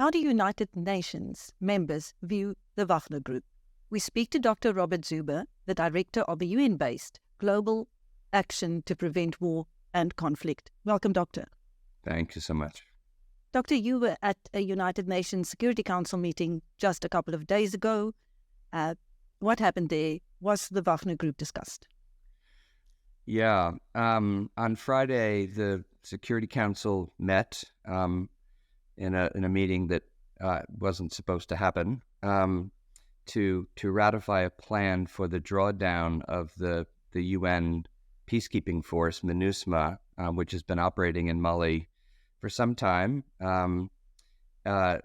how do United Nations members view the Wagner Group? We speak to Dr. Robert Zuber, the director of the UN-based Global Action to Prevent War and Conflict. Welcome, Doctor. Thank you so much. Doctor, you were at a United Nations Security Council meeting just a couple of days ago. What happened there? Was the Wagner Group discussed? Yeah. On Friday, the Security Council met in a meeting that wasn't supposed to happen to ratify a plan for the drawdown of the UN peacekeeping force, MINUSMA, which has been operating in Mali for some time. Not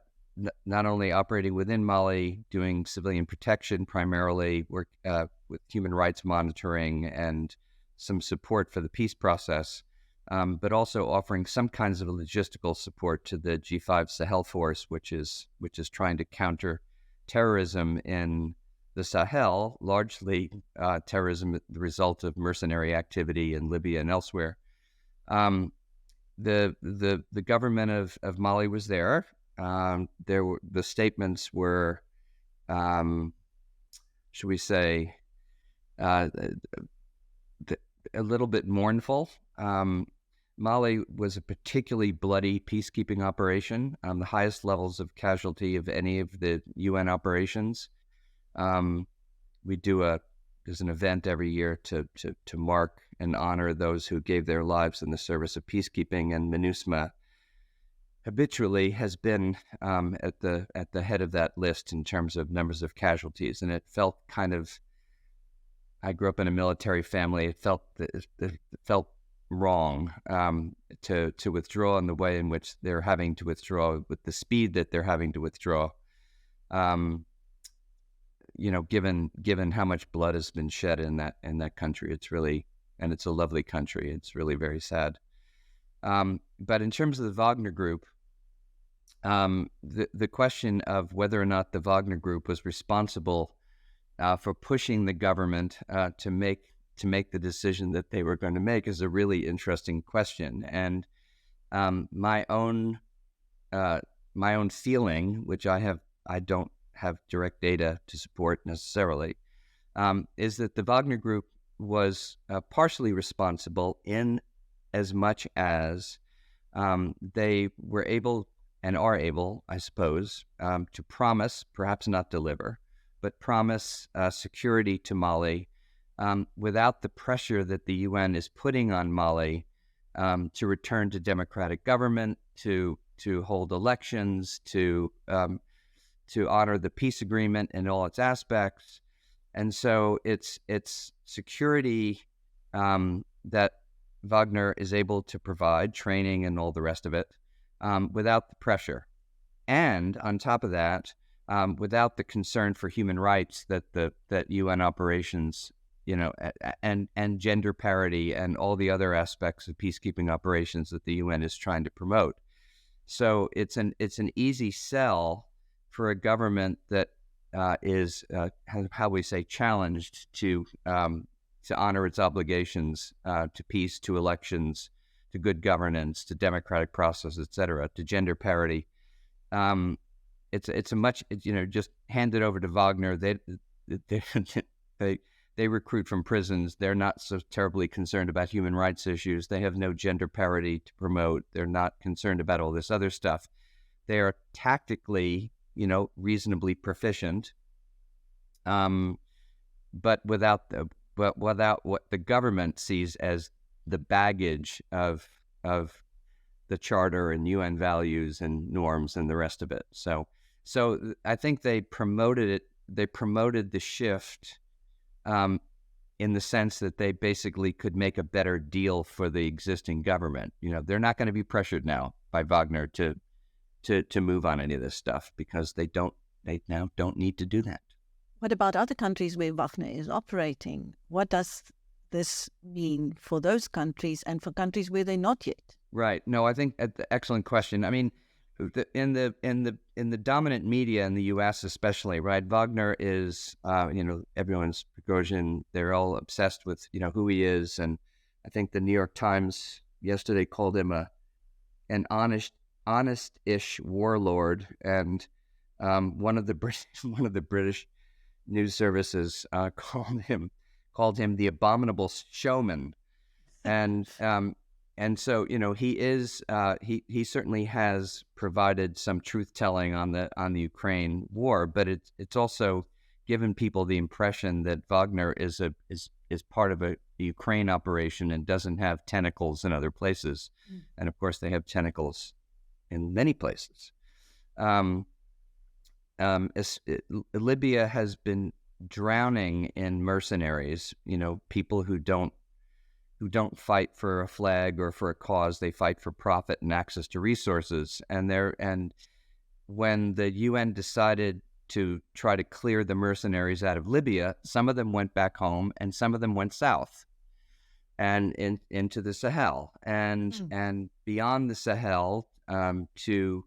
only operating within Mali, doing civilian protection primarily, work with human rights monitoring and some support for the peace process, but also offering some kinds of logistical support to the G5 Sahel force, which is trying to counter terrorism in the Sahel, largely terrorism the result of mercenary activity in Libya and elsewhere. The government of Mali was there. The statements were, should we say, a little bit mournful. Mali was a particularly bloody peacekeeping operation, the highest levels of casualty of any of the UN operations. There's an event every year to mark and honor those who gave their lives in the service of peacekeeping, and MINUSMA habitually has been at the head of that list in terms of numbers of casualties, and it felt kind of. I grew up in a military family. It felt wrong to withdraw in the way in which they're having to withdraw, with the speed that they're having to withdraw. Given how much blood has been shed in that country, it's a lovely country. It's really very sad. But in terms of the Wagner Group, the question of whether or not the Wagner Group was responsible for pushing the government to make the decision that they were going to make is a really interesting question. And my own feeling, which I don't have direct data to support necessarily, is that the Wagner Group was partially responsible in as much as they were able and are able, I suppose, to promise, perhaps not deliver, but promise security to Mali without the pressure that the UN is putting on Mali to return to democratic government, to hold elections, to honor the peace agreement in all its aspects. And so it's security that Wagner is able to provide, training and all the rest of it, without the pressure. And on top of that, without the concern for human rights that UN operations, and gender parity and all the other aspects of peacekeeping operations that the UN is trying to promote. So it's an easy sell for a government that is how we say challenged to honor its obligations to peace, to elections, to good governance, to democratic process, etc., to gender parity. It's a much, just hand it over to Wagner. They recruit from prisons. They're not so terribly concerned about human rights issues. They have no gender parity to promote. They're not concerned about all this other stuff. They are tactically, reasonably proficient, but without what the government sees as the baggage of the charter and UN values and norms and the rest of it. So I think they promoted it. They promoted the shift in the sense that they basically could make a better deal for the existing government. They're not going to be pressured now by Wagner to move on any of this stuff because they now don't need to do that. What about other countries where Wagner is operating? What does this mean for those countries and for countries where they're not yet? Right. No, I think excellent question. I mean, in the dominant media in the U.S. especially, right? Wagner is, everyone's Prigozhin. They're all obsessed with, who he is, and I think the New York Times yesterday called him an honest honest-ish warlord, and one of the British news services called him the abominable showman, and so he certainly has provided some truth telling on the Ukraine war, but it's also given people the impression that Wagner is part of a Ukraine operation and doesn't have tentacles in other places, and of course they have tentacles in many places. Libya has been drowning in mercenaries, people who don't fight for a flag or for a cause. They fight for profit and access to resources. And when the UN decided to try to clear the mercenaries out of Libya, some of them went back home and some of them went south and into the Sahel and beyond the Sahel to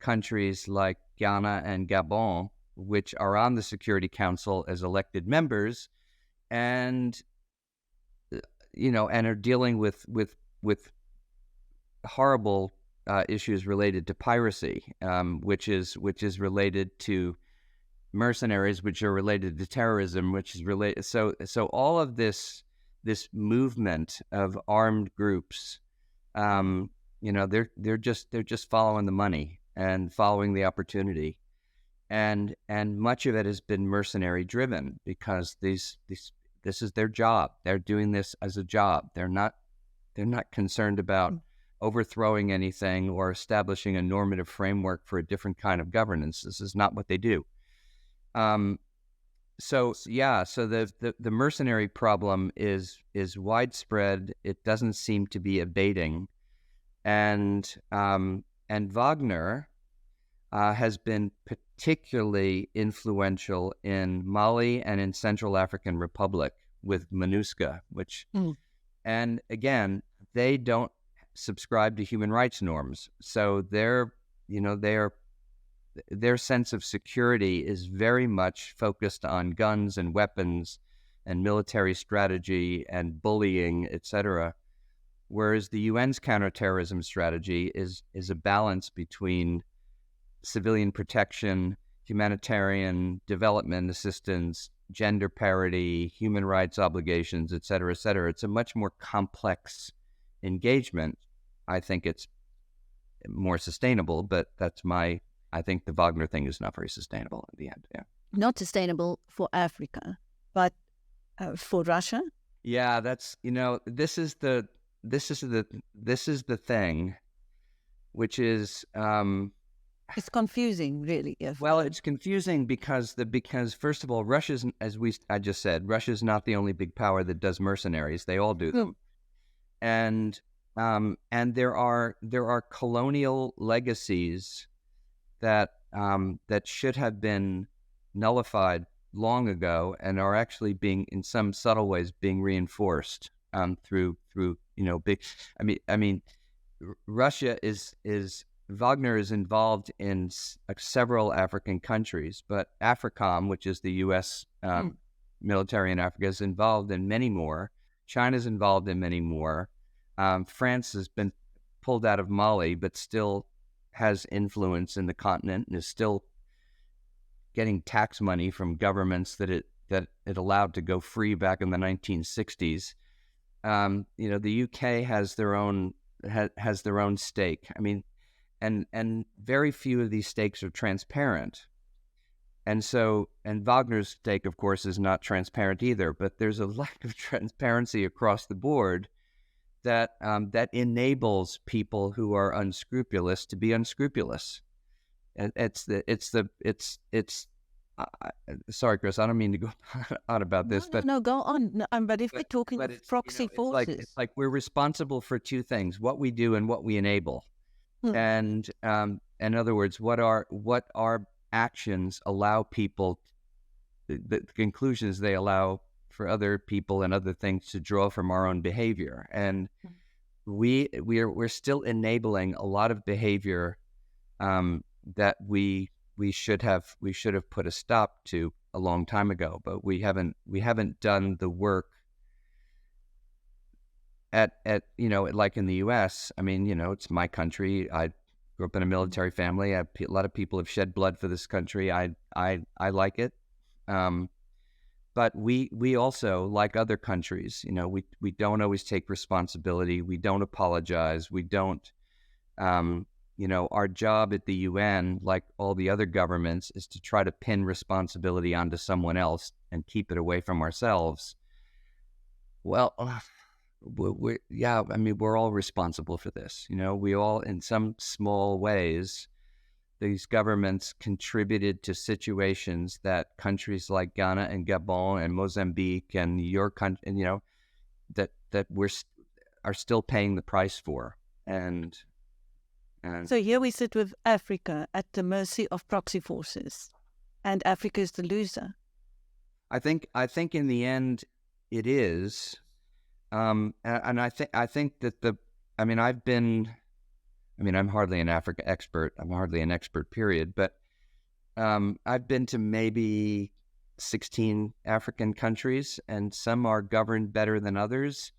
countries like Ghana and Gabon, which are on the Security Council as elected members, and are dealing with horrible issues related to piracy, which is related to mercenaries, which are related to terrorism, which is related. So all of this movement of armed groups, they're just following the money and following the opportunity, and much of it has been mercenary driven because this is their job. They're doing this as a job. They're not concerned about overthrowing anything or establishing a normative framework for a different kind of governance. This is not what they do. So the mercenary problem is widespread. It doesn't seem to be abating, and Wagner has been particularly influential in Mali and in Central African Republic with MINUSCA, and again, they don't subscribe to human rights norms. So their sense of security is very much focused on guns and weapons and military strategy and bullying, etc. Whereas the UN's counterterrorism strategy is a balance between civilian protection, humanitarian development assistance, gender parity, human rights obligations, et cetera, et cetera. It's a much more complex engagement. I think it's more sustainable, but I think the Wagner thing is not very sustainable in the end. Yeah, not sustainable for Africa, but for Russia. Yeah, that's this is the thing, which is. It's confusing, really. Well, it's confusing because first of all, Russia's, I just said, Russia's not the only big power that does mercenaries. They all do them, and there are colonial legacies that should have been nullified long ago and are actually being, in some subtle ways, being reinforced through big. I mean, Russia is. Wagner is involved in several African countries, but AFRICOM, which is the U.S. Military in Africa, is involved in many more. China's involved in many more. France has been pulled out of Mali, but still has influence in the continent and is still getting tax money from governments that it allowed to go free back in the 1960s. The UK has their own stake. I mean. And very few of these stakes are transparent. And Wagner's stake, of course, is not transparent either, but there's a lack of transparency across the board that enables people who are unscrupulous to be unscrupulous. And sorry, Chris, I don't mean to go on about this, but go on. But if we're talking proxy forces, it's like we're responsible for two things: what we do and what we enable. And in other words, what our actions allow people, the conclusions they allow for other people and other things to draw from our own behavior. And we're still enabling a lot of behavior that we should have put a stop to a long time ago, but we haven't done the work at like in the U.S. I mean, it's my country. grew up in a military family. A lot of people have shed blood for this country. I like it. But we also, like other countries, we don't always take responsibility. We don't apologize. We don't, our job at the UN, like all the other governments, is to try to pin responsibility onto someone else and keep it away from ourselves. Well, we're all responsible for this. We all, in some small ways, these governments contributed to situations that countries like Ghana and Gabon and Mozambique and your country, and that are still paying the price for. And so here we sit with Africa at the mercy of proxy forces, and Africa is the loser. I think in the end it is, and I think that I'm hardly an Africa expert. I'm hardly an expert, period. But I've been to maybe 16 African countries, and some are governed better than others.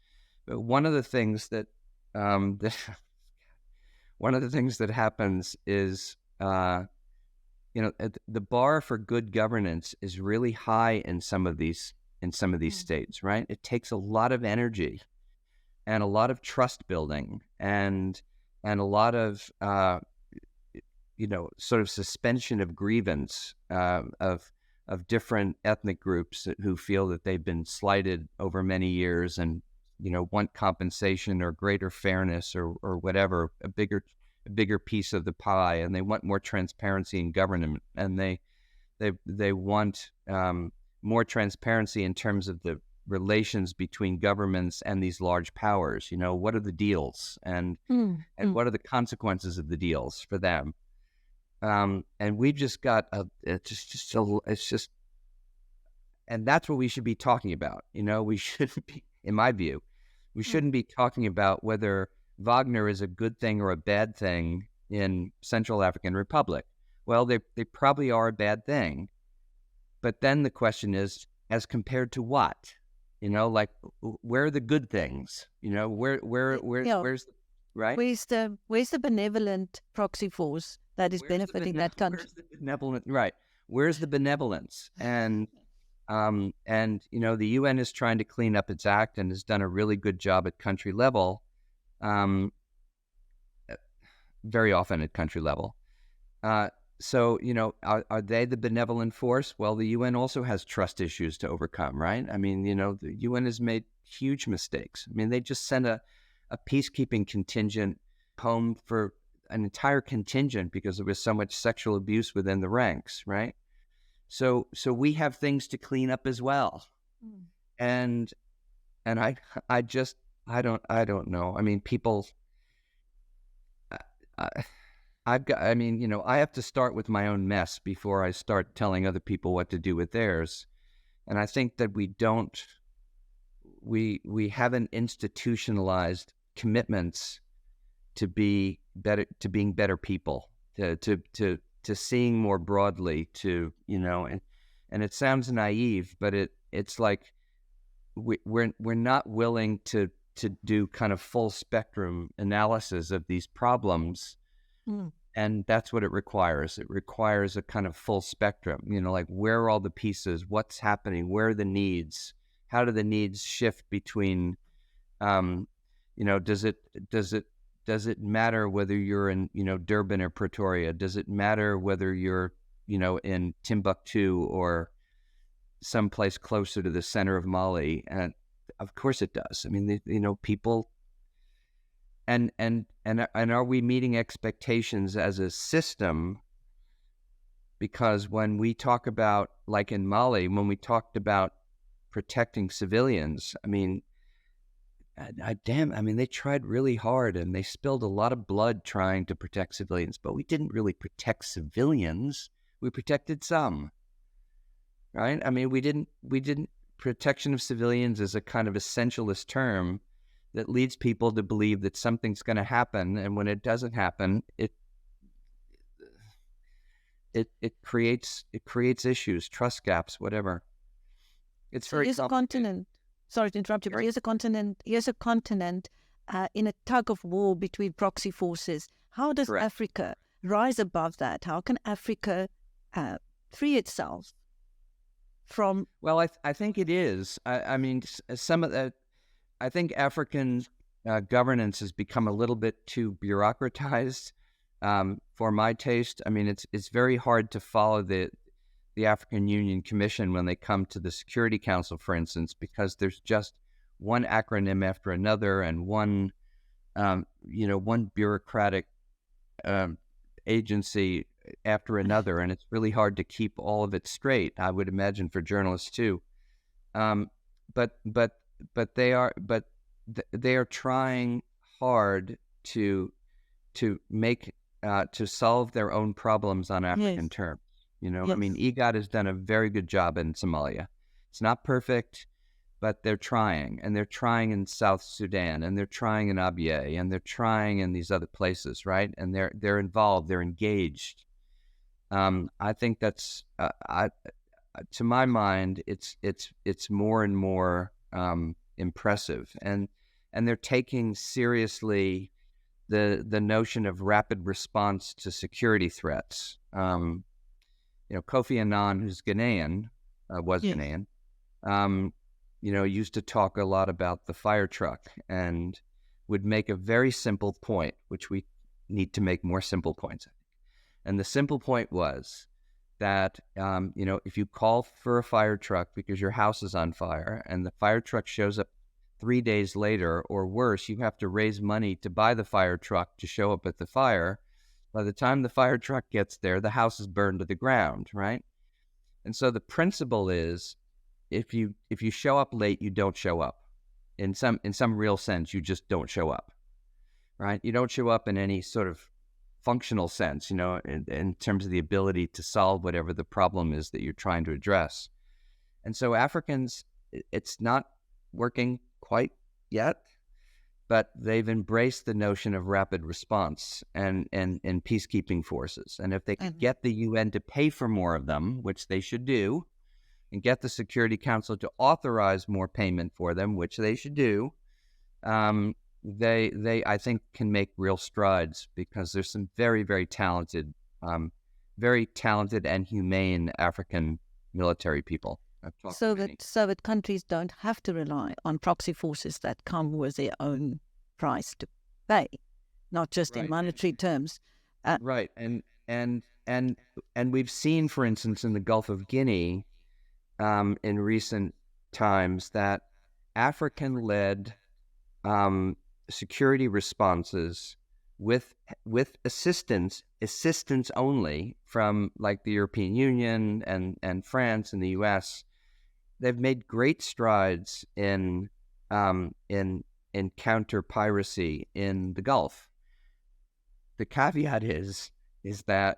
But one of the things that happens is, the bar for good governance is really high in some of these states, right? It takes a lot of energy and a lot of trust building and a lot of sort of suspension of grievance of different ethnic groups who feel that they've been slighted over many years and want compensation or greater fairness or whatever, a bigger piece of the pie, and they want more transparency in government, and they want more transparency in terms of the relations between governments and these large powers. What are the deals and what are the consequences of the deals for them? And we've just got and that's what we should be talking about. We shouldn't be, in my view, we shouldn't be talking about whether Wagner is a good thing or a bad thing in Central African Republic. Well, they probably are a bad thing, but then the question is, as compared to what? Like, where are the good things? Where's right? Where's the benevolent proxy force that is benefiting that country? Where's the benevolent? Right. Where's the benevolence? And the UN is trying to clean up its act and has done a really good job at country level. Very often at country level. So, are they the benevolent force? Well, the UN also has trust issues to overcome, right? The UN has made huge mistakes. They just sent a peacekeeping contingent home for an entire contingent because there was so much sexual abuse within the ranks, right? So we have things to clean up as well. And I don't know. People, I have to start with my own mess before I start telling other people what to do with theirs. And I think that we haven't institutionalized commitments to be better, to being better people, to seeing more broadly, and it sounds naive, but it's like we're not willing to do kind of full spectrum analysis of these problems. And that's what it requires. It requires a kind of full spectrum, like where are all the pieces, what's happening, where are the needs, how do the needs shift between, does it matter whether you're in, Durban or Pretoria? Does it matter whether you're, in Timbuktu or someplace closer to the center of Mali? And of course it does. People. And are we meeting expectations as a system? Because when we talk about, like in Mali, when we talked about protecting civilians, they tried really hard and they spilled a lot of blood trying to protect civilians, but we didn't really protect civilians. We protected some, right? We didn't. Protection of civilians is a kind of essentialist term that leads people to believe that something's going to happen, and when it doesn't happen, it creates issues, trust gaps, whatever. It's very here's a continent. Sorry to interrupt you, but here's a continent in a tug of war between proxy forces. How does Correct. Africa rise above that? How can Africa free itself from... Well, I think it is. I mean, some of the, I think African governance has become a little bit too bureaucratized for my taste. I mean, it's very hard to follow the African Union Commission when they come to the Security Council, for instance, because there's just one acronym after another and one bureaucratic agency after another, and it's really hard to keep all of it straight. I would imagine for journalists too. But they are trying hard to make to solve their own problems on African terms. I mean, IGAD has done a very good job in Somalia. It's not perfect, but they're trying, and they're trying in South Sudan, and they're trying in Abyei, and they're trying in these other places, right? And they're involved, they're engaged. I think that's, to my mind, it's more and more impressive, and they're taking seriously the notion of rapid response to security threats. Kofi Annan, who's Ghanaian, Ghanaian, used to talk a lot about the fire truck and would make a very simple point, which we need to make more simple points. And the simple point was that, if you call for a fire truck because your house is on fire and the fire truck shows up 3 days later or worse, you have to raise money to buy the fire truck to show up at the fire. By the time the fire truck gets there, the house is burned to the ground, right? And so the principle is, if you show up late, you don't show up. In some real sense, you just don't show up, right? You don't show up in any sort of functional sense, in terms of the ability to solve whatever the problem is that you're trying to address. And so Africans, it's not working quite yet, but they've embraced the notion of rapid response and peacekeeping forces. And if they could get the UN to pay for more of them, which they should do, and get the Security Council to authorize more payment for them, which they should do, they I think can make real strides, because there's some very, very talented and humane African military people. So that countries don't have to rely on proxy forces that come with their own price to pay, not just in monetary terms. Right, and we've seen, for instance, in the Gulf of Guinea, in recent times, that African-led security responses with assistance only from, like, the European Union and France and the US. They've made great strides in counter piracy in the Gulf. The caveat is that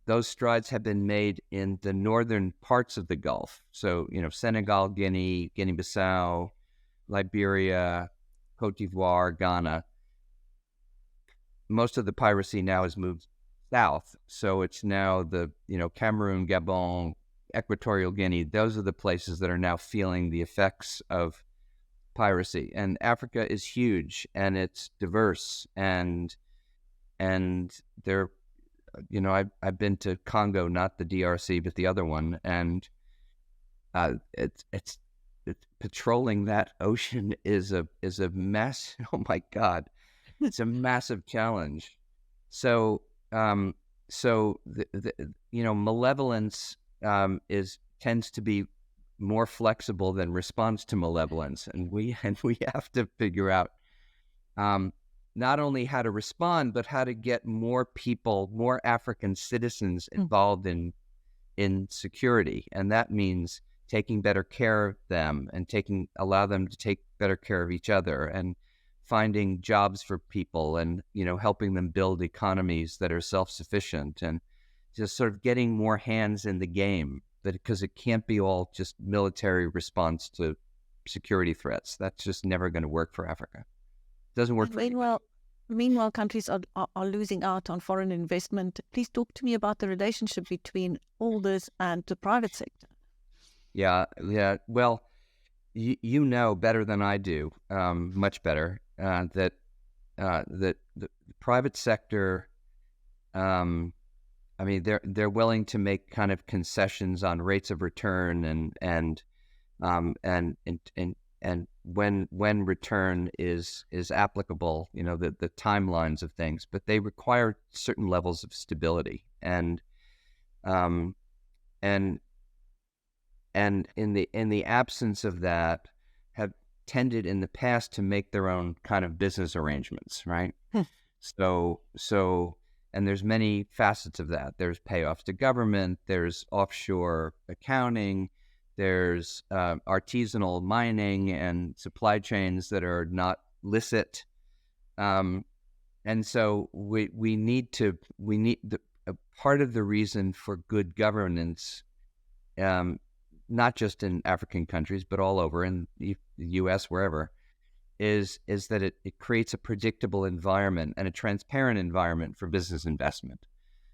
those strides have been made in the northern parts of the Gulf. So, Senegal, Guinea-Bissau, Liberia, Cote d'Ivoire, Ghana. Most of the piracy now has moved south. So it's now the, Cameroon, Gabon, Equatorial Guinea. Those are the places that are now feeling the effects of piracy. And Africa is huge, and it's diverse, and there, I've been to Congo, not the DRC, but the other one, and it's patrolling that ocean is a mess. Oh my God, it's a massive challenge. So malevolence tends to be more flexible than response to malevolence, and we have to figure out not only how to respond, but how to get more people, more African citizens involved in security, and that means taking better care of them and allow them to take better care of each other, and finding jobs for people, and helping them build economies that are self-sufficient, and just sort of getting more hands in the game, because it can't be all just military response to security threats. That's just never going to work for Africa. It doesn't work for anybody. Meanwhile, countries are losing out on foreign investment. Please talk to me about the relationship between all this and the private sector. Yeah. Well, you know better than I do, much better, that the private sector, I mean, they're willing to make kind of concessions on rates of return and when return is applicable, the timelines of things, but they require certain levels of stability, and and in the absence of that, have tended in the past to make their own kind of business arrangements, right? So and there's many facets of that. There's payoffs to government, there's offshore accounting, there's artisanal mining and supply chains that are not licit. And so we need part of the reason for good governance, not just in African countries, but all over in the U.S., wherever, is that it creates a predictable environment and a transparent environment for business investment,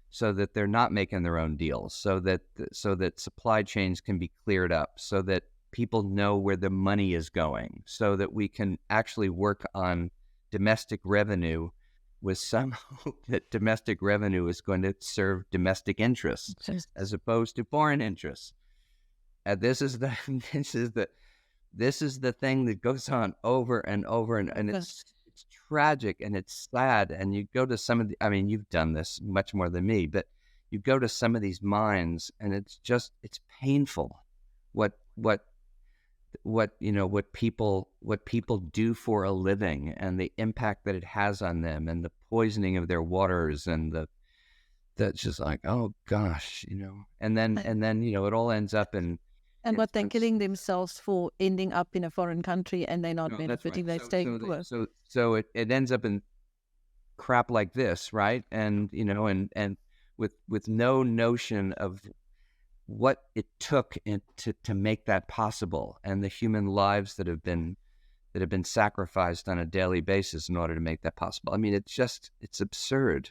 so that they're not making their own deals, so that supply chains can be cleared up, so that people know where the money is going, so that we can actually work on domestic revenue with some hope that domestic revenue is going to serve domestic interests as opposed to foreign interests. And this is the thing that goes on over and over, and it's tragic and it's sad. And you go to some of the, I mean, you've done this much more than me, but you go to some of these mines and it's painful what people do for a living, and the impact that it has on them, and the poisoning of their waters, and that's just like, oh gosh, and then it all ends up in. And what they're killing themselves for, ending up in a foreign country, and they're not benefiting. Right. They stay poor. So it ends up in crap like this, right? And and with no notion of what it took to make that possible, and the human lives that have been sacrificed on a daily basis in order to make that possible. I mean, it's absurd.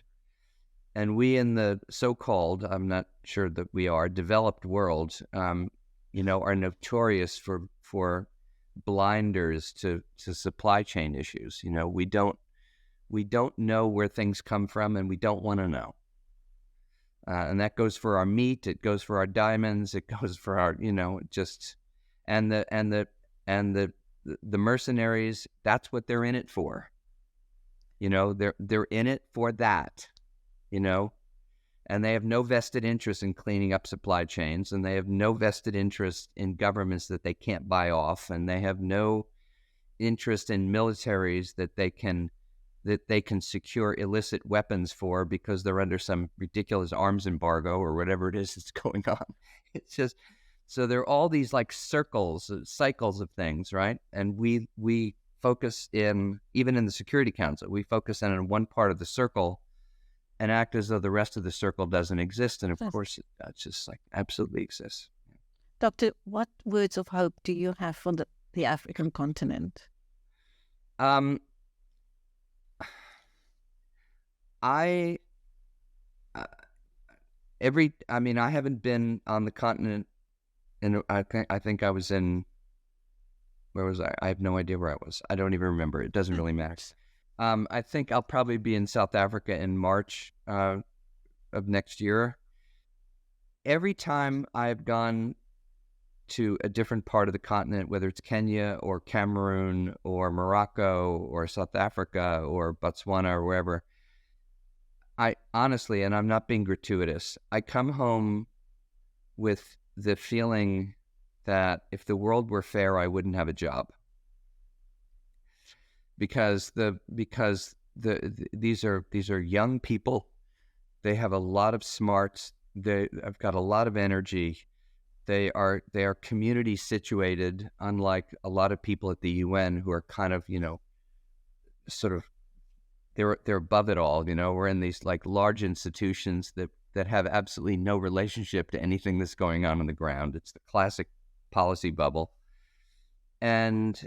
And we in the so-called, I'm not sure that we are, developed world, are notorious for blinders to supply chain issues. We don't know where things come from, and we don't want to know. And that goes for our meat, it goes for our diamonds, it goes for our, and the mercenaries. That's what they're in it for. They're in it for that. And they have no vested interest in cleaning up supply chains, and they have no vested interest in governments that they can't buy off, and they have no interest in militaries that they can secure illicit weapons for because they're under some ridiculous arms embargo or whatever it is that's going on. It's just, so there are all these like cycles of things, right? And we focus even in the Security Council, we focus in on one part of the circle and act as though the rest of the circle doesn't exist. And of course, it just like absolutely exists. Doctor, what words of hope do you have for the African continent? I haven't been on the continent, and I think I was in, where was I? I have no idea where I was. I don't even remember. It doesn't really matter. I think I'll probably be in South Africa in March of next year. Every time I've gone to a different part of the continent, whether it's Kenya or Cameroon or Morocco or South Africa or Botswana or wherever, I honestly, and I'm not being gratuitous, I come home with the feeling that if the world were fair, I wouldn't have a job. Because these are young people. They have a lot of smarts. They've got a lot of energy. They are community situated, unlike a lot of people at the UN who are kind of, sort of, they're above it all. We're in these like large institutions that have absolutely no relationship to anything that's going on the ground. It's the classic policy bubble. And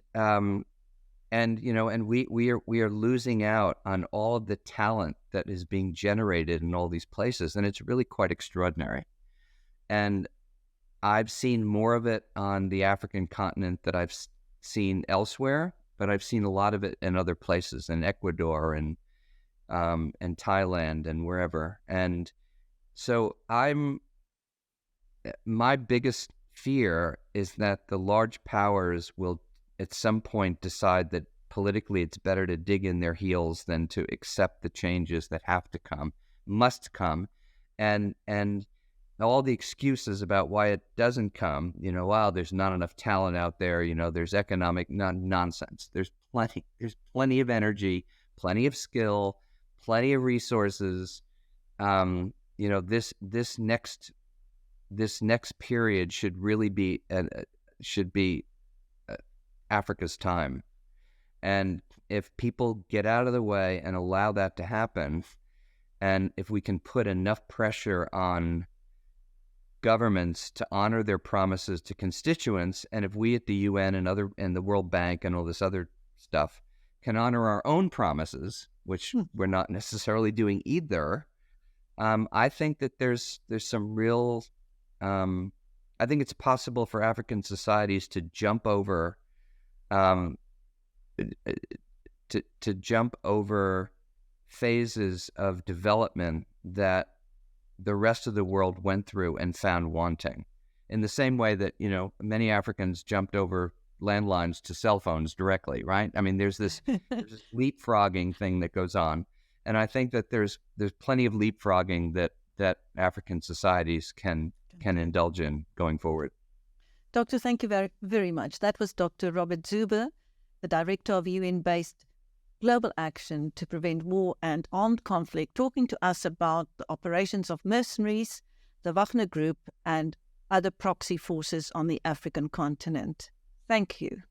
we are losing out on all of the talent that is being generated in all these places, and it's really quite extraordinary. And I've seen more of it on the African continent that I've seen elsewhere, but I've seen a lot of it in other places, in Ecuador and Thailand and wherever. And so my biggest fear is that the large powers will at some point decide that politically it's better to dig in their heels than to accept the changes that have to come, must come. And all the excuses about why it doesn't come, wow, there's not enough talent out there, there's economic nonsense. There's plenty of energy, plenty of skill, plenty of resources. This next period should really be Africa's time. And if people get out of the way and allow that to happen, and if we can put enough pressure on governments to honor their promises to constituents, and if we at the UN and the World Bank and all this other stuff can honor our own promises, which we're not necessarily doing either, I think that there's some real. I think it's possible for African societies to jump over, to jump over phases of development that the rest of the world went through and found wanting. In the same way that, many Africans jumped over landlines to cell phones directly, right? I mean, there's this leapfrogging thing that goes on. And I think that there's plenty of leapfrogging that African societies can indulge in going forward. Doctor, thank you very, very much. That was Dr. Robert Zuber, the Director of UN-based Global Action to Prevent War and Armed Conflict, talking to us about the operations of mercenaries, the Wagner Group, and other proxy forces on the African continent. Thank you.